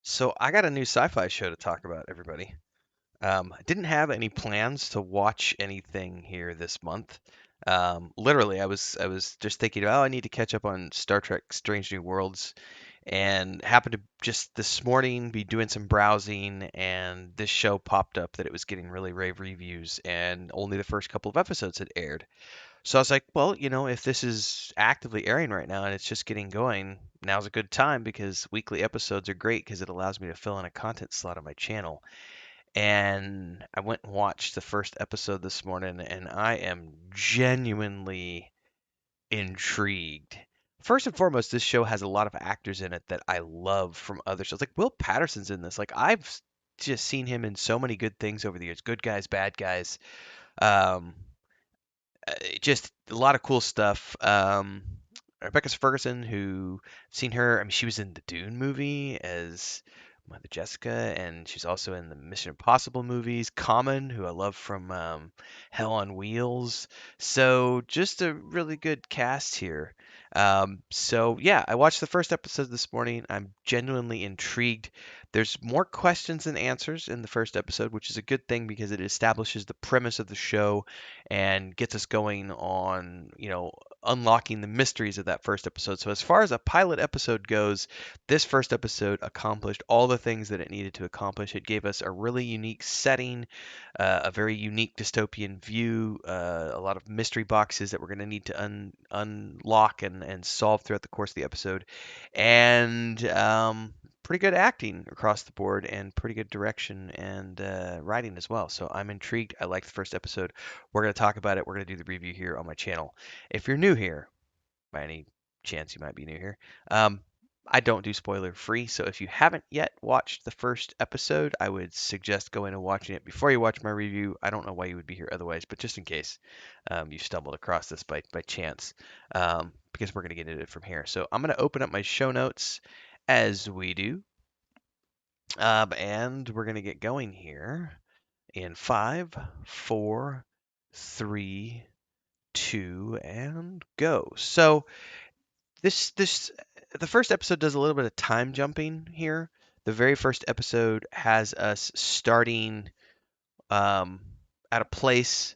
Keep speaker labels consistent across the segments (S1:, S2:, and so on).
S1: So I got a new sci-fi show to talk about, everybody. I didn't have any plans to watch anything here this month. Literally, I was just thinking, oh, I need to catch up on Star Trek: Strange New Worlds, and happened to just this morning be doing some browsing, and this show popped up that it was getting really rave reviews, and only the first couple of episodes had aired. So I was like, well, if this is actively airing right now and it's just getting going, now's a good time because weekly episodes are great because it allows me to fill in a content slot on my channel. And I went and watched the first episode this morning and I am genuinely intrigued. First and foremost, this show has a lot of actors in it that I love from other shows. Like Will Patterson's in this. Like just seen him in so many good things over the years. Good guys, bad guys. Um, just a lot of cool stuff. Rebecca Ferguson, who seen her, I mean, she was in the Dune movie as Mother Jessica, and she's also in the Mission Impossible movies. Common, who I love from Hell on Wheels. So just a really good cast here. So yeah, I watched the first episode this morning. I'm genuinely intrigued. There's more questions than answers in the first episode, which is a good thing because it establishes the premise of the show and gets us going on, unlocking the mysteries of that first episode. So, as far as a pilot episode goes, this first episode accomplished all the things that it needed to accomplish. It gave us a really unique setting, a very unique dystopian view, a lot of mystery boxes that we're going to need to unlock and solve throughout the course of the episode. And pretty good acting across the board and pretty good direction and writing as well. So I'm intrigued. I liked the first episode. We're going to talk about it. We're going to do the review here on my channel. If you're new here, by any chance you might be new here, I don't do spoiler free. So if you haven't yet watched the first episode, I would suggest going and watching it before you watch my review. I don't know why you would be here otherwise, but just in case you stumbled across this by chance, because we're going to get into it from here. So I'm going to open up my show notes as we do, and we're going to get going here in five, four, three, two, and go. So the first episode does a little bit of time jumping here. The very first episode has us starting um, at a place,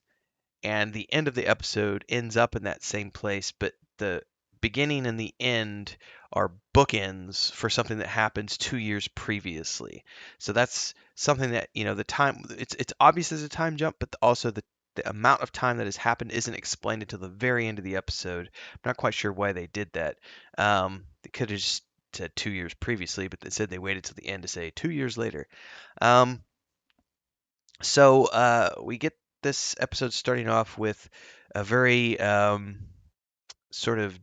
S1: and the end of the episode ends up in that same place, but the beginning and the end are bookends for something that happens 2 years previously. So that's something that, the time, it's obvious as a time jump, but also the amount of time that has happened isn't explained until the very end of the episode. I'm not quite sure why they did that. They could have just said 2 years previously, but they said they waited till the end to say 2 years later. Um, so we get this episode starting off with a very sort of,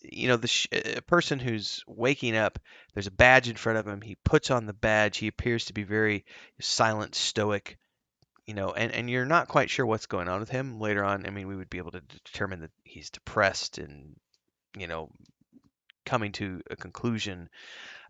S1: a person who's waking up. There's a badge in front of him. He puts on the badge. He appears to be very silent, stoic, and you're not quite sure what's going on with him later on. I mean, we would be able to determine that he's depressed and, you know, coming to a conclusion.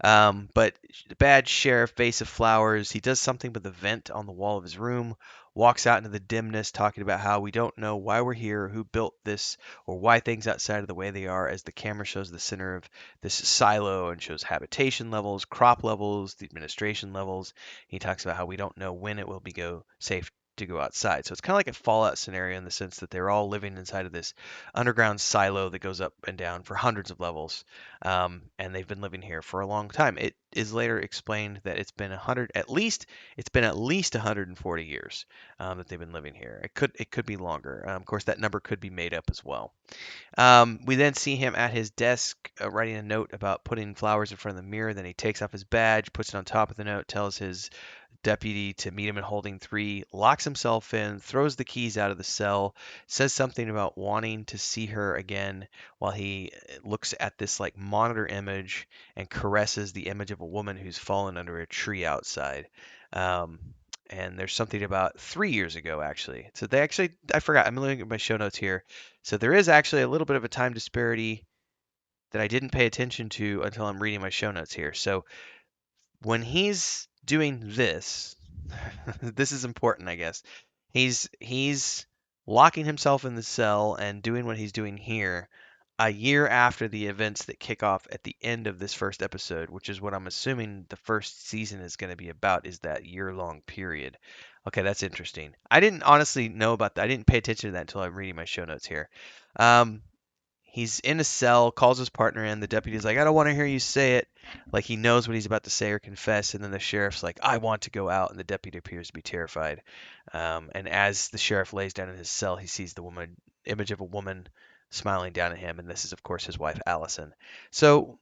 S1: But the bad sheriff, vase of flowers, he does something with the vent on the wall of his room, walks out into the dimness, talking about how we don't know why we're here, who built this, or why things outside of the way they are, as the camera shows the center of this silo and shows habitation levels, crop levels, the administration levels. He talks about how we don't know when it will be go safe to go outside. So it's kind of like a Fallout scenario in the sense that they're all living inside of this underground silo that goes up and down for hundreds of levels, and they've been living here for a long time. It is later explained that it's been at least 140 years that they've been living here. It could be longer. Of course, that number could be made up as well. We then see him at his desk writing a note about putting flowers in front of the mirror. Then he takes off his badge, puts it on top of the note, tells his deputy to meet him in holding three, locks himself in, throws the keys out of the cell, says something about wanting to see her again while he looks at this like monitor image and caresses the image of a woman who's fallen under a tree outside. Um, and there's something about 3 years ago, actually. So I forgot. I'm looking at my show notes here. So there is actually a little bit of a time disparity that I didn't pay attention to until I'm reading my show notes here. So when he's doing this, this is important, I guess. He's locking himself in the cell and doing what he's doing here a year after the events that kick off at the end of this first episode, which is what I'm assuming the first season is going to be about, is that year-long period. Okay, that's interesting. I didn't honestly know about that. I didn't pay attention to that until I'm reading my show notes here. Um, he's in a cell, calls his partner in. The deputy's like, I don't want to hear you say it. Like he knows what he's about to say or confess. And then the sheriff's like, I want to go out. And the deputy appears to be terrified. And as the sheriff lays down in his cell, he sees the woman image of a woman smiling down at him. And this is, of course, his wife, Allison. So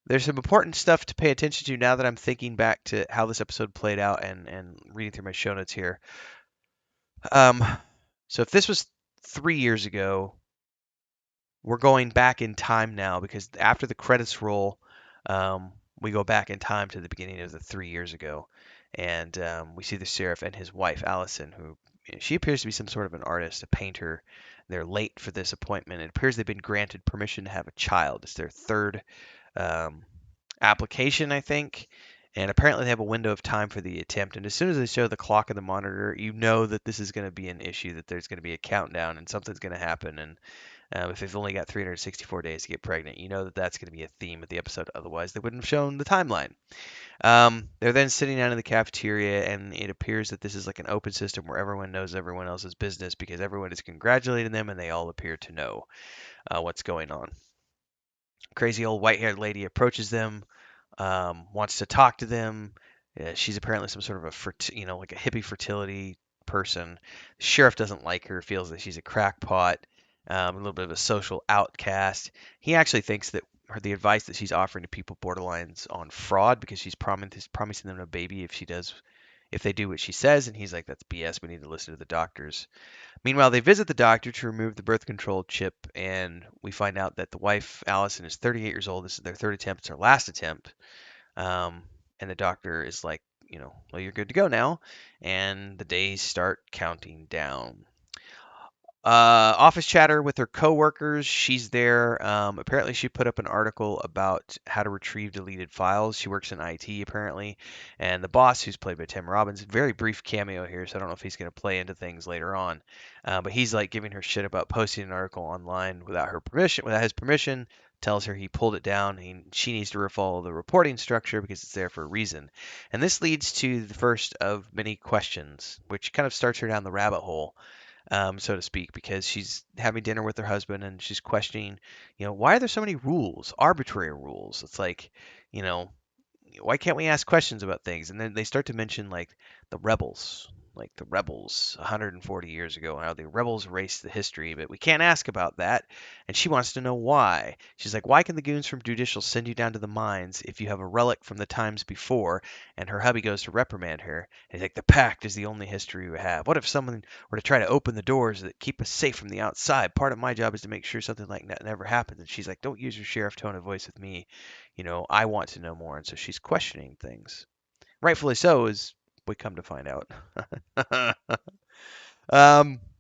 S1: there's some important stuff to pay attention to now that I'm thinking back to how this episode played out and reading through my show notes here. Um, so if this was 3 years ago, we're going back in time now because after the credits roll, we go back in time to the beginning of the 3 years ago, and we see the sheriff and his wife Allison, who she appears to be some sort of an artist, a painter. They're late for this appointment. It appears they've been granted permission to have a child. It's their third um, application, I think. And apparently they have a window of time for the attempt. And as soon as they show the clock on the monitor, you know that this is going to be an issue, that there's going to be a countdown and something's going to happen. And if they've only got 364 days to get pregnant, you know that that's going to be a theme of the episode. Otherwise, they wouldn't have shown the timeline. They're then sitting down in the cafeteria, and it appears that this is like an open system where everyone knows everyone else's business because everyone is congratulating them, and they all appear to know what's going on. Crazy old white-haired lady approaches them, wants to talk to them. She's apparently some sort of like a hippie fertility person. The sheriff doesn't like her, feels that she's a crackpot, a little bit of a social outcast. He actually thinks that the advice that she's offering to people borderlines on fraud because she's promising them a baby if they do what she says, and he's like, that's BS. We need to listen to the doctors. Meanwhile, they visit the doctor to remove the birth control chip, and we find out that the wife, Allison, is 38 years old. This is their third attempt. It's her last attempt. And the doctor is like, well, you're good to go now. And the days start counting down. Office chatter with her coworkers. She's there. Apparently, she put up an article about how to retrieve deleted files. She works in IT apparently, and the boss, who's played by Tim Robbins, very brief cameo here, so I don't know if he's going to play into things later on. But he's like giving her shit about posting an article online without her permission, without his permission. Tells her he pulled it down and she needs to follow the reporting structure because it's there for a reason. And this leads to the first of many questions, which kind of starts her down the rabbit hole, so to speak, because she's having dinner with her husband and she's questioning, why are there so many rules, arbitrary rules? It's like, you know, why can't we ask questions about things? And then they start to mention the rebels, like the rebels 140 years ago, how the rebels erased the history, but we can't ask about that. And she wants to know why. She's like, why can the goons from Judicial send you down to the mines if you have a relic from the times before? And her hubby goes to reprimand her. And he's like, the pact is the only history we have. What if someone were to try to open the doors that keep us safe from the outside? Part of my job is to make sure something like that never happens. And she's like, don't use your sheriff tone of voice with me. I want to know more. And so she's questioning things. Rightfully so, as we come to find out.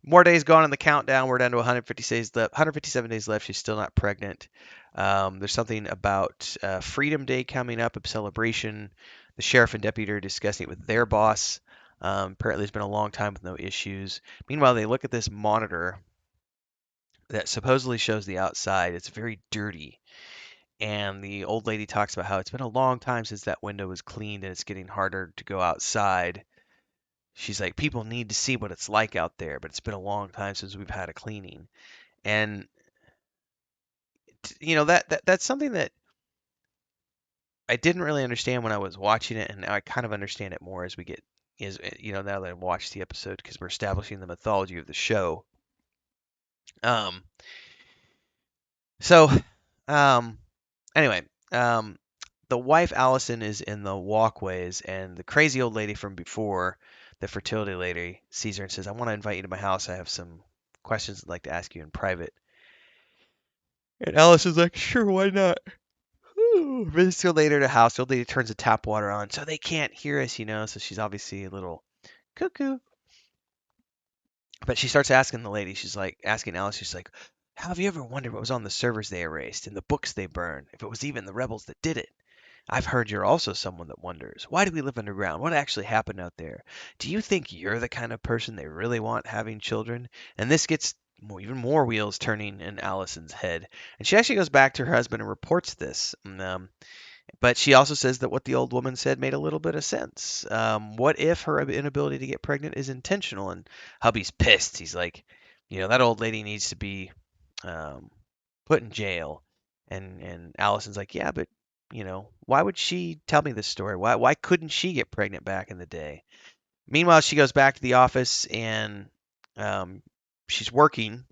S1: More days gone in the countdown. We're down to 150 days left. 157 days left. She's still not pregnant. There's something about Freedom Day coming up, a celebration. The sheriff and deputy are discussing it with their boss. Apparently, it's been a long time with no issues. Meanwhile, they look at this monitor that supposedly shows the outside. It's very dirty. And the old lady talks about how it's been a long time since that window was cleaned and it's getting harder to go outside. She's like, people need to see what it's like out there, but it's been a long time since we've had a cleaning. And that's something that I didn't really understand when I was watching it, and now I kind of understand it more as we get now that I've watched the episode because we're establishing the mythology of the show. Um so anyway, the wife Allison is in the walkways, and the crazy old lady from before, the fertility lady, sees her and says, I want to invite you to my house. I have some questions I'd like to ask you in private. And Allison's like, sure, why not? Visits her later to the house. The old lady turns the tap water on so they can't hear us, so she's obviously a little cuckoo. But she starts asking the lady, she's like, asking Alice, she's like, have you ever wondered what was on the servers they erased and the books they burned, if it was even the rebels that did it? I've heard you're also someone that wonders, why do we live underground? What actually happened out there? Do you think you're the kind of person they really want having children? And this gets even more wheels turning in Allison's head. And she actually goes back to her husband and reports this. But she also says that what the old woman said made a little bit of sense. What if her inability to get pregnant is intentional? And hubby's pissed. He's like, that old lady needs to be um, put in jail. And Allison's like, yeah, but why would she tell me this story? Why couldn't she get pregnant back in the day? Meanwhile, she goes back to the office and um, she's working.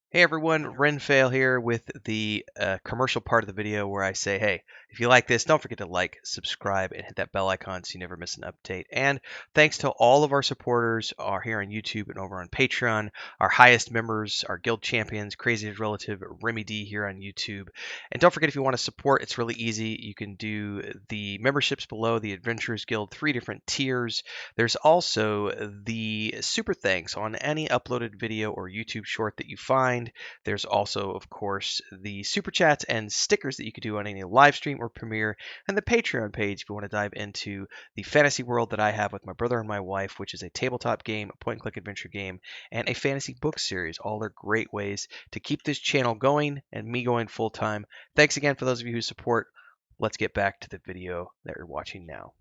S1: Hey everyone, Renfail here with the commercial part of the video where I say, hey, if you like this, don't forget to like, subscribe, and hit that bell icon so you never miss an update. And thanks to all of our supporters are here on YouTube and over on Patreon, our highest members, our guild champions, Crazy Relative, Remy D here on YouTube. And don't forget, if you want to support, it's really easy. You can do the memberships below, the Adventurers Guild, 3 different tiers. There's also the super thanks on any uploaded video or YouTube short that you find. There's also, of course, the super chats and stickers that you could do on any live stream or premiere, and the Patreon page if you want to dive into the fantasy world that I have with my brother and my wife, which is a tabletop game, a point and click adventure game, and a fantasy book series. All are great ways to keep this channel going and me going full time. Thanks again for those of you who support. Let's get back to the video that you're watching now.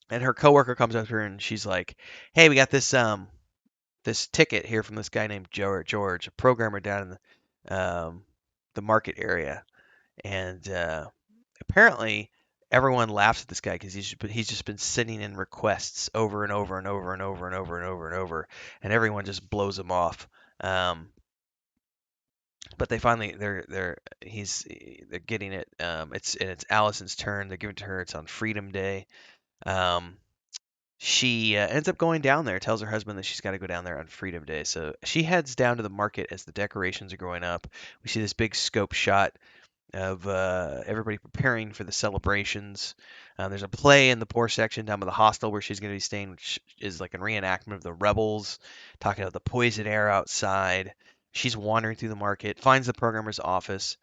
S1: And her coworker comes up to her and she's like, "Hey, we got this ticket here from this guy named George, a programmer down in the market area, and apparently everyone laughs at this guy because he's just been sending in requests over and over and over and over and over and over and over, and everyone just blows him off. Um, but they finally they're getting it. It's Allison's turn. They're giving it to her. It's on Freedom Day. Um, She ends up going down there, tells her husband that she's got to go down there on Freedom Day. So she heads down to the market as the decorations are going up. We see this big scope shot of everybody preparing for the celebrations. There's a play in the poor section down by the hostel where she's going to be staying, which is like a reenactment of the rebels, talking about the poison air outside. She's wandering through the market, finds the programmer's office.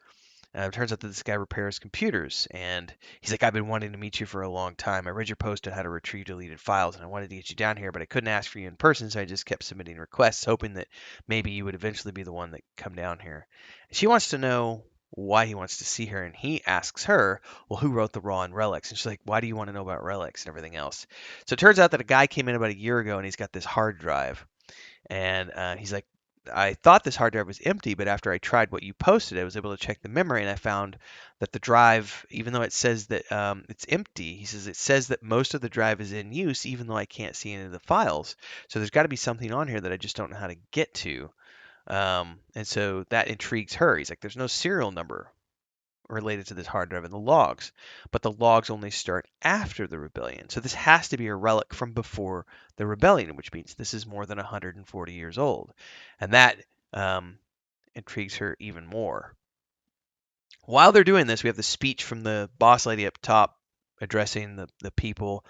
S1: It turns out that this guy repairs computers, and he's like, I've been wanting to meet you for a long time. I read your post on how to retrieve deleted files, and I wanted to get you down here, but I couldn't ask for you in person, so I just kept submitting requests, hoping that maybe you would eventually be the one that come down here. She wants to know why he wants to see her, and he asks her, well, who wrote the Raw and Relics? And she's like, why do you want to know about relics and everything else? So it turns out that a guy came in about a year ago, and he's got this hard drive. And he's like, I thought this hard drive was empty, but after I tried what you posted, I was able to check the memory, and I found that the drive, even though it says that it's empty, he says it says that most of the drive is in use, even though I can't see any of the files. So there's got to be something on here that I just don't know how to get to. And so that intrigues her. He's like, there's no serial number related to this hard drive in the logs, but the logs only start after the rebellion. So this has to be a relic from before the rebellion, which means this is more than 140 years old. And that intrigues her even more. While they're doing this, we have the speech from the boss lady up top addressing the people.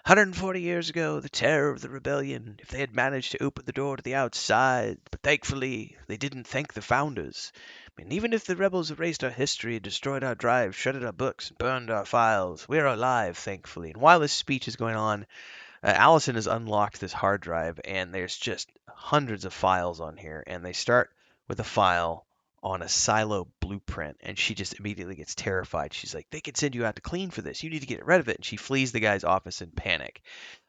S1: 140 years ago, the terror of the rebellion, if they had managed to open the door to the outside, but thankfully they didn't thank the founders. I mean, even if the rebels erased our history, destroyed our drives, shredded our books, burned our files, we're alive, thankfully. And while this speech is going on, Allison has unlocked this hard drive, and there's just hundreds of files on here. And they start with a file on a silo blueprint, and she just immediately gets terrified. She's like, they could send you out to clean for this. You need to get rid of it. And she flees the guy's office in panic.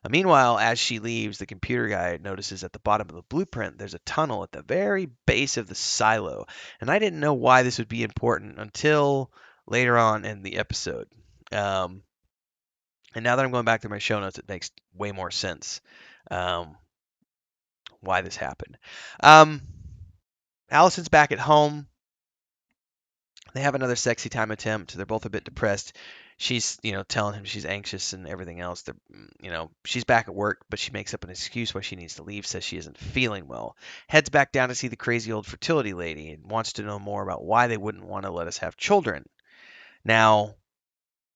S1: Meanwhile, as she leaves, the computer guy notices at the bottom of the blueprint there's a tunnel at the very base of the silo. And I didn't know why this would be important until later on in the episode. And now that I'm going back to my show notes, it makes way more sense um, why this happened. Um, Allison's back at home. They have another sexy time attempt. They're both a bit depressed. She's, telling him she's anxious and everything else. She's back at work, but she makes up an excuse why she needs to leave, says she isn't feeling well. Heads back down to see the crazy old fertility lady and wants to know more about why they wouldn't want to let us have children. Now,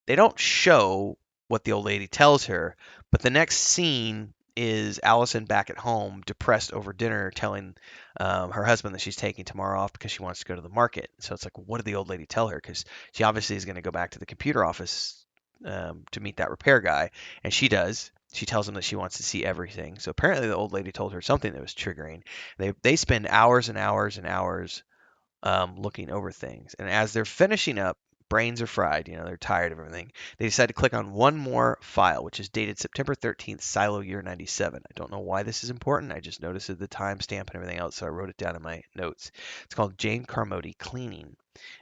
S1: they don't show what the old lady tells her, but the next scene is Allison back at home, depressed over dinner, telling her husband that she's taking tomorrow off because she wants to go to the market. So it's like, what did the old lady tell her? Because she obviously is going to go back to the computer office to meet that repair guy, and she does. She tells him that she wants to see everything. So apparently the old lady told her something that was triggering. They spend hours and hours and hours looking over things. And as they're finishing up, brains are fried, they're tired of everything. They decide to click on one more file, which is dated September 13th, Silo year 97. I don't know why this is important. I just noticed the timestamp and everything else, so I wrote it down in my notes. It's called Jane Carmody Cleaning.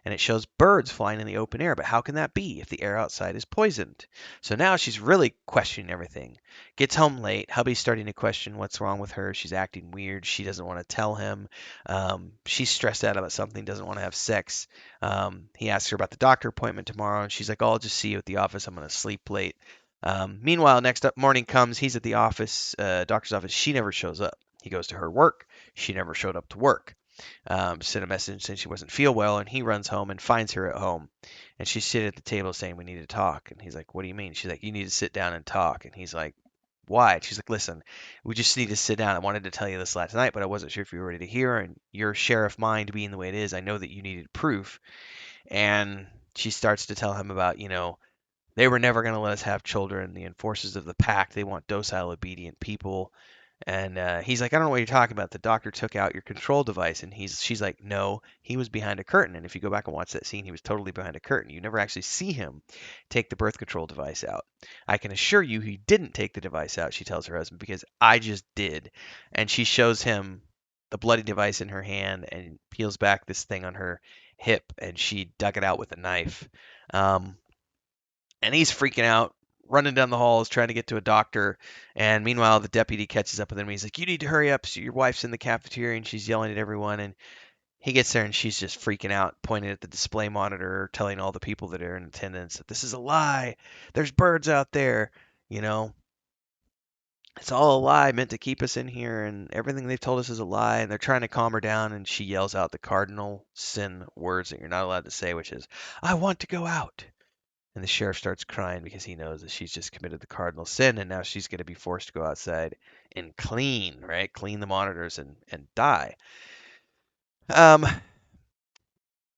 S1: And it shows birds flying in the open air, but how can that be if the air outside is poisoned? So now she's really questioning everything. Gets home late. Hubby's starting to question what's wrong with her. She's acting weird. She doesn't want to tell him. She's stressed out about something, doesn't want to have sex. He asks her about the doctor appointment tomorrow, and she's like, "Oh, I'll just see you at the office. I'm going to sleep late." Meanwhile, next up morning comes. He's at the office, doctor's office. She never shows up. He goes to her work. She never showed up to work. Sent a message saying she wasn't feel well, and he runs home and finds her at home. And she's sitting at the table saying, "We need to talk." And he's like, "What do you mean?" She's like, "You need to sit down and talk." And he's like, "Why?" She's like, "Listen, we just need to sit down. I wanted to tell you this last night, but I wasn't sure if you were ready to hear. And your sheriff mind being the way it is, I know that you needed proof." And she starts to tell him about, they were never going to let us have children. The enforcers of the pact, they want docile, obedient people. And he's like, "I don't know what you're talking about. The doctor took out your control device." And she's like, "No, he was behind a curtain." And if you go back and watch that scene, he was totally behind a curtain. You never actually see him take the birth control device out. "I can assure you he didn't take the device out," she tells her husband, "because I just did." And she shows him the bloody device in her hand and peels back this thing on her hip, and she dug it out with a knife. Um, and he's freaking out, running down the halls, trying to get to a doctor. And meanwhile, the deputy catches up with him. He's like, "You need to hurry up. So your wife's in the cafeteria," and she's yelling at everyone. And he gets there, and she's just freaking out, pointing at the display monitor, telling all the people that are in attendance that this is a lie. There's birds out there. You know, it's all a lie meant to keep us in here, and everything they've told us is a lie. And they're trying to calm her down, and she yells out the cardinal sin words that you're not allowed to say, which is, "I want to go out." And the sheriff starts crying because he knows that she's just committed the cardinal sin, and now she's going to be forced to go outside and clean, right? Clean the monitors and die. Um,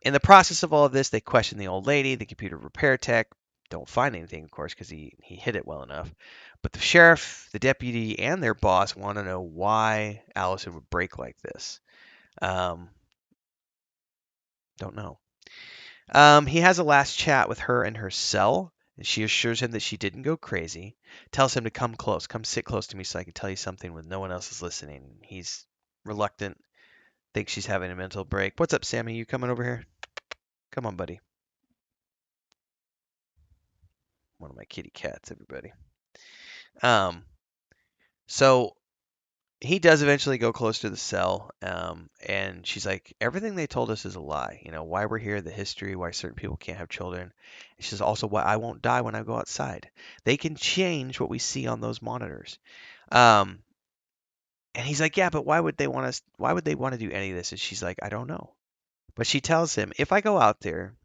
S1: in the process of all of this, they question the old lady, the computer repair tech. Don't find anything, of course, because he hid it well enough. But the sheriff, the deputy, and their boss want to know why Allison would break like this. Um, don't know. He has a last chat with her in her cell, and she assures him that she didn't go crazy. Tells him to come close, come sit close to me so I can tell you something when no one else is listening. He's reluctant, thinks she's having a mental break. What's up, Sammy? You coming over here? Come on, buddy. One of my kitty cats, everybody. Um, so he does eventually go close to the cell, and she's like, "Everything they told us is a lie. Why we're here, the history, why certain people can't have children." And she says, "Also, why I won't die when I go outside. They can change what we see on those monitors." Um, and he's like, "Yeah, but why would they want us? Why would they want to do any of this?" And she's like, "I don't know." But she tells him, "If I go out there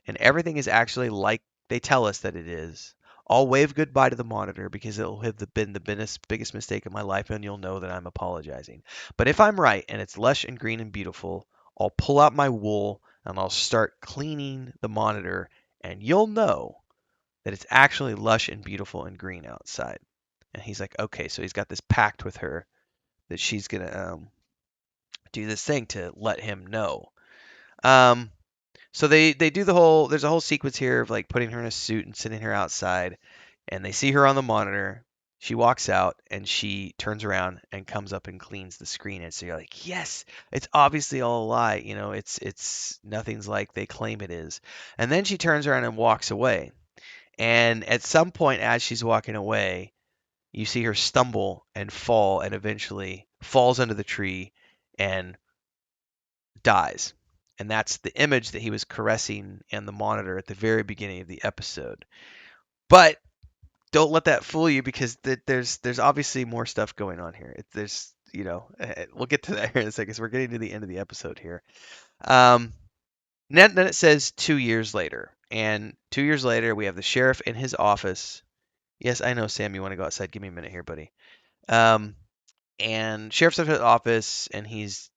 S1: and everything is actually like they tell us that it is, I'll wave goodbye to the monitor because it'll have been the biggest mistake of my life, and you'll know that I'm apologizing. But if I'm right and it's lush and green and beautiful, I'll pull out my wool and I'll start cleaning the monitor, and you'll know that it's actually lush and beautiful and green outside." And he's like, "Okay," so he's got this pact with her that she's gonna do this thing to let him know. Um, So they do the whole there's a whole sequence here of like putting her in a suit and sending her outside, and they see her on the monitor. She walks out and she turns around and comes up and cleans the screen. And so you're like, "Yes, it's obviously all a lie. It's nothing's like they claim it is." And then she turns around and walks away. And at some point as she's walking away, you see her stumble and fall and eventually falls under the tree and dies. And that's the image that he was caressing in the monitor at the very beginning of the episode. But don't let that fool you because there's obviously more stuff going on here. There's we'll get to that here in a second. So we're getting to the end of the episode here. Um, then it says 2 years later, and 2 years later we have the sheriff in his office. Yes, I know, Sam. You want to go outside? Give me a minute here, buddy. Um, and sheriff's at his office, and he's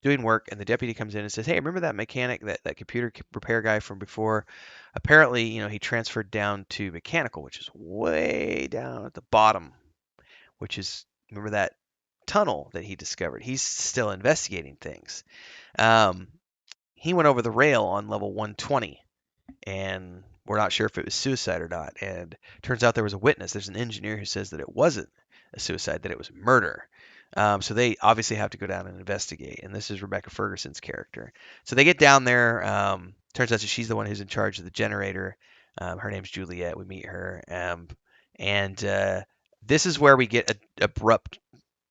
S1: doing work, and the deputy comes in and says, "Hey, remember that mechanic, that computer repair guy from before? Apparently, he transferred down to mechanical, which is way down at the bottom which is, remember that tunnel that he discovered? He's still investigating things. Um, he went over the rail on level 120, and we're not sure if it was suicide or not. And turns out there was a witness. There's an engineer who says that it wasn't a suicide, that it was murder. So they obviously have to go down and investigate. And this is Rebecca Ferguson's character. So they get down there. Turns out that she's the one who's in charge of the generator. Her name's Juliet. We meet her. And this is where we get a abrupt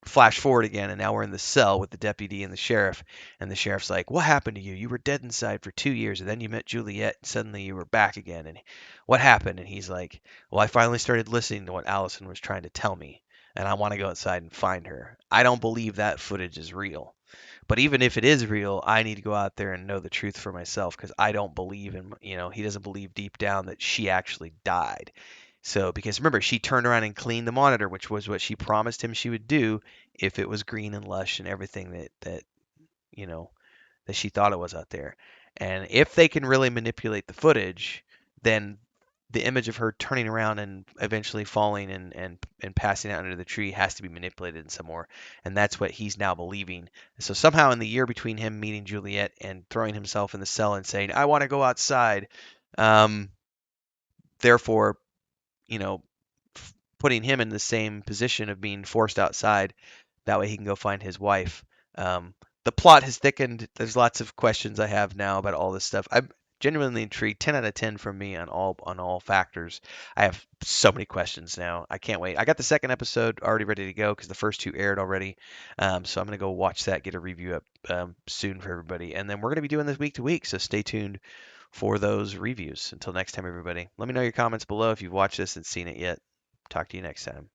S1: flash forward again, and now we're in the cell with the deputy and the sheriff. And the sheriff's like, "What happened to you? You were dead inside for 2 years, and then you met Juliet, and suddenly you were back again. And what happened?" And he's like, "Well, I finally started listening to what Allison was trying to tell me, and I want to go outside and find her. I don't believe that footage is real. But even if it is real, I need to go out there and know the truth for myself because I don't believe in, he doesn't believe deep down that she actually died." So, because remember, she turned around and cleaned the monitor, which was what she promised him she would do if it was green and lush and everything you know, that she thought it was out there. And if they can really manipulate the footage, then the image of her turning around and eventually falling and passing out under the tree has to be manipulated in some more. And that's what he's now believing. So somehow in the year between him meeting Juliet and throwing himself in the cell and saying, "I want to go outside," um, therefore, you know, putting him in the same position of being forced outside. That way he can go find his wife. The plot has thickened. There's lots of questions I have now about all this stuff. I'm genuinely intrigued. 10 out of 10 from me on all factors. I have so many questions now. I can't wait. I got the second episode already ready to go because the first two aired already. So I'm gonna go watch that, get a review up soon for everybody, and then we're gonna be doing this week to week. So stay tuned for those reviews. Until next time, everybody. Let me know your comments below if you've watched this and seen it yet. Talk to you next time.